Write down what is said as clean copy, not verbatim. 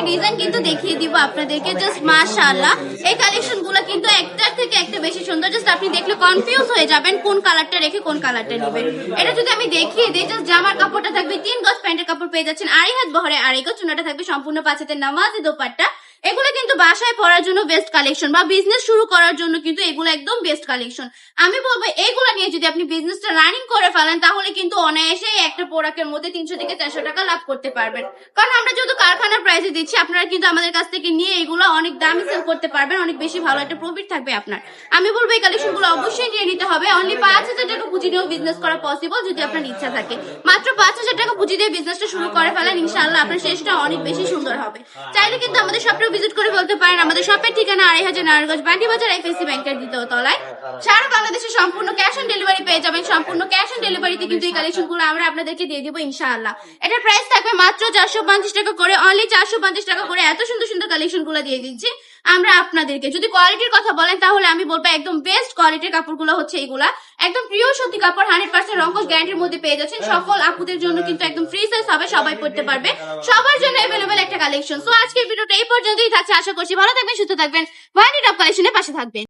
Design কিন্তু দেখিয়ে দিব আপনাদেরকে, জাস্ট মাশাআল্লাহ। এই কালেকশন গুলো কিন্তু একটার থেকে একটা বেশি সুন্দর, জাস্ট আপনি দেখলে কনফিউজ হয়ে যাবেন কোন কালারটা রেখে কোন কালারটা নেবেন। এটা যদি আমি দেখিয়ে দিই, জাস্ট জামার কাপড়টা থাকবে 3 গজ, প্যান্টের কাপড় পেয়ে যাচ্ছেন 2.5 হাত বহরে 2.5 গজ, চুনাটা থাকবে সম্পূর্ণ 5 হাতের নামাজি দোপাট্টা। এগুলো কিন্তু বাসায় পরার জন্য বেস্ট কালেকশন, বা বিজনেস শুরু করার জন্য কিন্তু এগুলো একদম বেস্ট কালেকশন। আমি বলবো এইগুলো নিয়ে যদি আপনি বিজনেসটা রানিং করে ফেলেন তাহলে কিন্তু অনায়াসে একটা প্রোডাক্টের মধ্যে 300 থেকে 400 টাকা লাভ করতে পারবেন। কারণ আমরা যেহেতু কারখানার প্রাইসে দিচ্ছি, আপনারা কিন্তু আমাদের কাছ থেকে নিয়ে এগুলো অনেক দামি সেল করতে পারবেন, অনেক বেশি ভালো একটা প্রফিট থাকবে আপনার। আমি বলবো এই কালেকশন গুলো অবশ্যই নিয়ে নিতে হবে। অনলি 5,000 টাকা পুঁজি নিয়েও বিজনেস করা পসিবল যদি আপনার ইচ্ছা থাকে। মাত্র 5,000 টাকা পুঁজি দিয়ে বিজনেসটা শুরু করে ফেলেন, ইনশাআল্লাহ আপনার শেষটা অনেক বেশি সুন্দর হবে। চাইলে কিন্তু আমাদের শপেও ভিজিট করে বলতে পারেন। আমাদের শপের ঠিকানা 2.5 নারায়ণগঞ্জ বান্ডি বাজার, এফএসসি ব্যাংকের দ্বিতীয় তলায়। সারা বাংলাদেশে সম্পূর্ণ ক্যাশ অন ডেলিভারি পেয়ে যাবেন। সম্পূর্ণ ক্যাশ অন ডেলিভারিতে কিন্তু এই কালেকশন গুলো আমরা আপনাদেরকে দিয়ে দিব ইনশাআল্লাহ। এটার প্রাইস থাকবে মাত্র 450 টাকা করে, অনলি 450 টাকা করে এত সুন্দর সুন্দর কালেকশন গুলো দিয়ে দিচ্ছি আমরা আপনাদেরকে। যদি কোয়ালিটির কথা বলেন তাহলে আমি বলবো একদম বেস্ট কোয়ালিটির কাপড়গুলো হচ্ছে এইগুলা, একদম পিওর সুতি কাপড়, 100% রংকশ গ্যারান্টির মধ্যে পেয়ে যাচ্ছেন। সকল আপুদের জন্য কিন্তু একদম ফ্রি সাইজ হবে, সবাই পড়তে পারবে, সবার জন্য अवेलेबल একটা কালেকশন। সো আজকের ভিডিওটা এই পর্যন্তই থাকছে। আশা করছি ভালো থাকবেন, সুস্থ থাকবেন, ভাইনি টপ কালেকশনের পাশে থাকবেন।